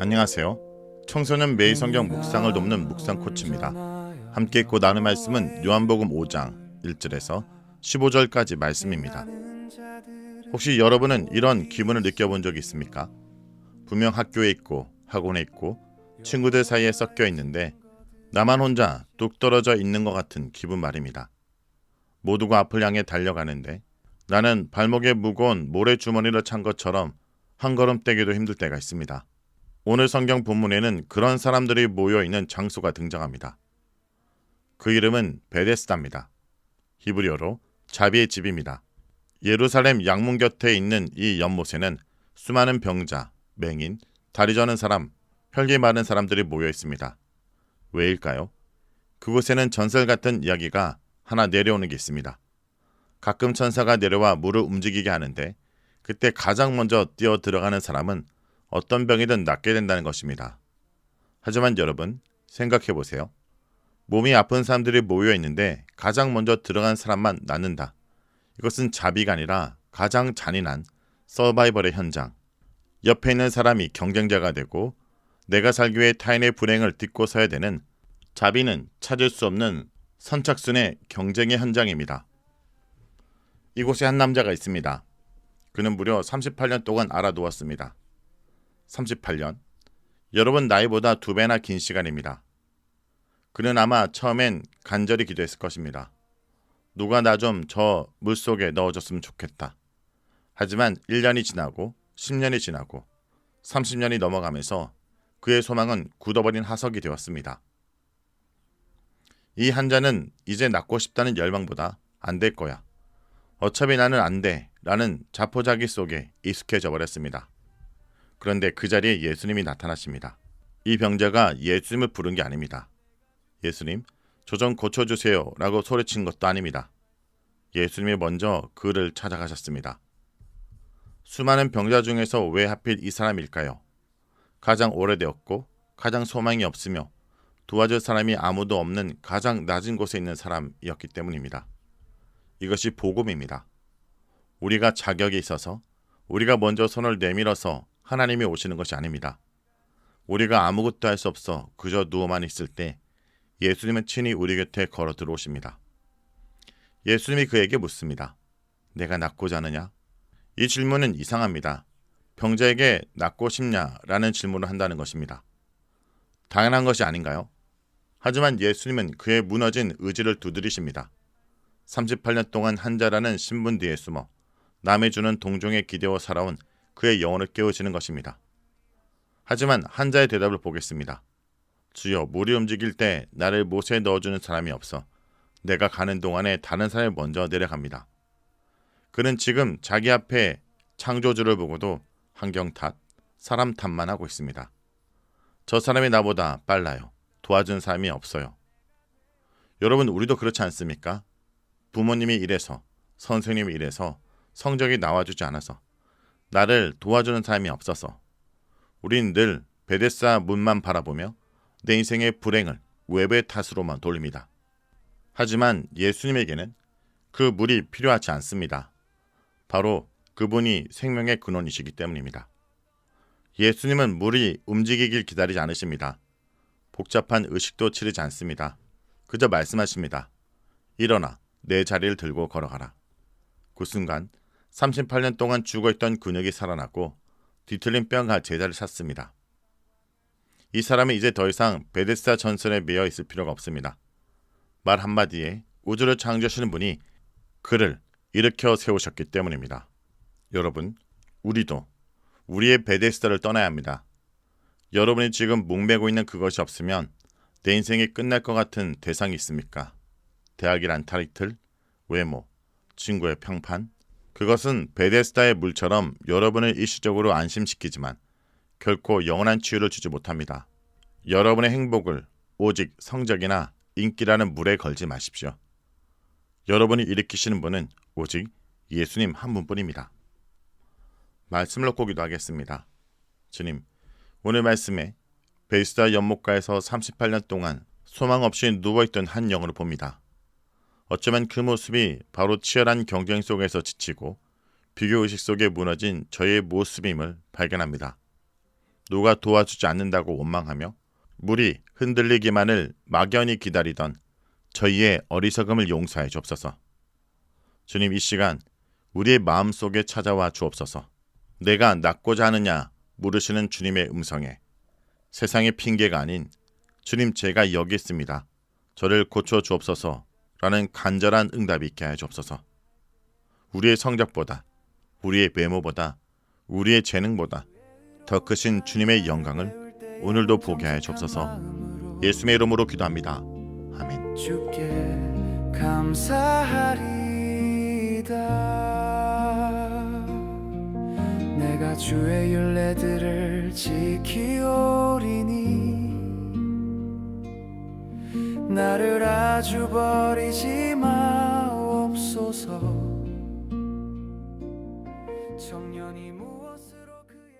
안녕하세요. 청소년 매일 성경 묵상을 돕는 묵상 코치입니다. 함께 읽고 나눌 말씀은 요한복음 5장 1절에서 15절까지 말씀입니다. 혹시 여러분은 이런 기분을 느껴본 적이 있습니까? 분명 학교에 있고 학원에 있고 친구들 사이에 섞여 있는데 나만 혼자 뚝 떨어져 있는 것 같은 기분 말입니다. 모두가 앞을 향해 달려가는데 나는 발목에 무거운 모래주머니를 찬 것처럼 한 걸음 떼기도 힘들 때가 있습니다. 오늘 성경 본문에는 그런 사람들이 모여있는 장소가 등장합니다. 그 이름은 베데스다입니다. 히브리어로 자비의 집입니다. 예루살렘 양문 곁에 있는 이 연못에는 수많은 병자, 맹인, 다리 저는 사람, 혈기 마른 사람들이 모여 있습니다. 왜일까요? 그곳에는 전설 같은 이야기가 하나 내려오는 게 있습니다. 가끔 천사가 내려와 물을 움직이게 하는데 그때 가장 먼저 뛰어 들어가는 사람은 어떤 병이든 낫게 된다는 것입니다. 하지만 여러분, 생각해 보세요. 몸이 아픈 사람들이 모여 있는데 가장 먼저 들어간 사람만 낫는다. 이것은 자비가 아니라 가장 잔인한 서바이벌의 현장. 옆에 있는 사람이 경쟁자가 되고 내가 살기 위해 타인의 불행을 딛고 서야 되는 자비는 찾을 수 없는 선착순의 경쟁의 현장입니다. 이곳에 한 남자가 있습니다. 그는 무려 38년 동안 알아두었습니다. 38년. 여러분 나이보다 2배나 긴 시간입니다. 그는 아마 처음엔 간절히 기도했을 것입니다. 누가 나 좀 저 물속에 넣어줬으면 좋겠다. 하지만 1년이 지나고 10년이 지나고 30년이 넘어가면서 그의 소망은 굳어버린 화석이 되었습니다. 이 환자는 이제 낫고 싶다는 열망보다 안 될 거야. 어차피 나는 안 돼 라는 자포자기 속에 익숙해져 버렸습니다. 그런데 그 자리에 예수님이 나타나십니다. 이 병자가 예수님을 부른 게 아닙니다. 예수님, 저 좀 고쳐주세요 라고 소리친 것도 아닙니다. 예수님이 먼저 그를 찾아가셨습니다. 수많은 병자 중에서 왜 하필 이 사람일까요? 가장 오래되었고 가장 소망이 없으며 도와줄 사람이 아무도 없는 가장 낮은 곳에 있는 사람이었기 때문입니다. 이것이 복음입니다. 우리가 자격이 있어서 우리가 먼저 손을 내밀어서 하나님이 오시는 것이 아닙니다. 우리가 아무것도 할 수 없어 그저 누워만 있을 때 예수님은 친히 우리 곁에 걸어 들어오십니다. 예수님이 그에게 묻습니다. 내가 낫고자 하느냐? 이 질문은 이상합니다. 병자에게 낫고 싶냐라는 질문을 한다는 것입니다. 당연한 것이 아닌가요? 하지만 예수님은 그의 무너진 의지를 두드리십니다. 38년 동안 환자라는 신분 뒤에 숨어 남이 주는 동종에 기대어 살아온 그의 영혼을 깨우치는 것입니다. 하지만 환자의 대답을 보겠습니다. 주여, 물이 움직일 때 나를 못에 넣어주는 사람이 없어 내가 가는 동안에 다른 사람이 먼저 내려갑니다. 그는 지금 자기 앞에 창조주를 보고도 환경 탓, 사람 탓만 하고 있습니다. 저 사람이 나보다 빨라요. 도와준 사람이 없어요. 여러분, 우리도 그렇지 않습니까? 부모님이 이래서, 선생님이 이래서, 성적이 나와주지 않아서, 나를 도와주는 사람이 없어서 우린 늘 베데스다 문만 바라보며 내 인생의 불행을 외부의 탓으로만 돌립니다. 하지만 예수님에게는 그 물이 필요하지 않습니다. 바로 그분이 생명의 근원이시기 때문입니다. 예수님은 물이 움직이길 기다리지 않으십니다. 복잡한 의식도 치르지 않습니다. 그저 말씀하십니다. 일어나 내 자리를 들고 걸어가라. 그 순간 38년 동안 죽어있던 근육이 살아났고 뒤틀린 뼈가 제자를 찾습니다. 이 사람은 이제 더 이상 베데스다 전선에 매여 있을 필요가 없습니다. 말 한마디에 우주를 창조하시는 분이 그를 일으켜 세우셨기 때문입니다. 여러분, 우리도 우리의 베데스다를 떠나야 합니다. 여러분이 지금 목매고 있는 그것이 없으면 내 인생이 끝날 것 같은 대상이 있습니까? 대학이란 타이틀, 외모, 친구의 평판, 그것은 베데스다의 물처럼 여러분을 일시적으로 안심시키지만 결코 영원한 치유를 주지 못합니다. 여러분의 행복을 오직 성적이나 인기라는 물에 걸지 마십시오. 여러분이 일으키시는 분은 오직 예수님 한 분뿐입니다. 말씀을 놓고 기도하겠습니다. 주님, 오늘 말씀에 베데스다 연못가에서 38년 동안 소망 없이 누워있던 한 영혼을 봅니다. 어쩌면 그 모습이 바로 치열한 경쟁 속에서 지치고 비교의식 속에 무너진 저의 모습임을 발견합니다. 누가 도와주지 않는다고 원망하며 물이 흔들리기만을 막연히 기다리던 저희의 어리석음을 용서해 주옵소서. 주님, 이 시간 우리의 마음속에 찾아와 주옵소서. 내가 낫고자 하느냐 물으시는 주님의 음성에 세상의 핑계가 아닌 주님, 제가 여기 있습니다, 저를 고쳐 주옵소서 라는 간절한 응답이 있게 하여 주옵소서. 우리의 성적보다, 우리의 외모보다, 우리의 재능보다 더 크신 주님의 영광을 오늘도 보게 하여 주옵소서. 예수의 이름으로 기도합니다. 아멘. 주께 감사하리이다. 내가 주의 율례들을 지키오리니 나를 아주 버리지 마옵소서. 청년이 무엇을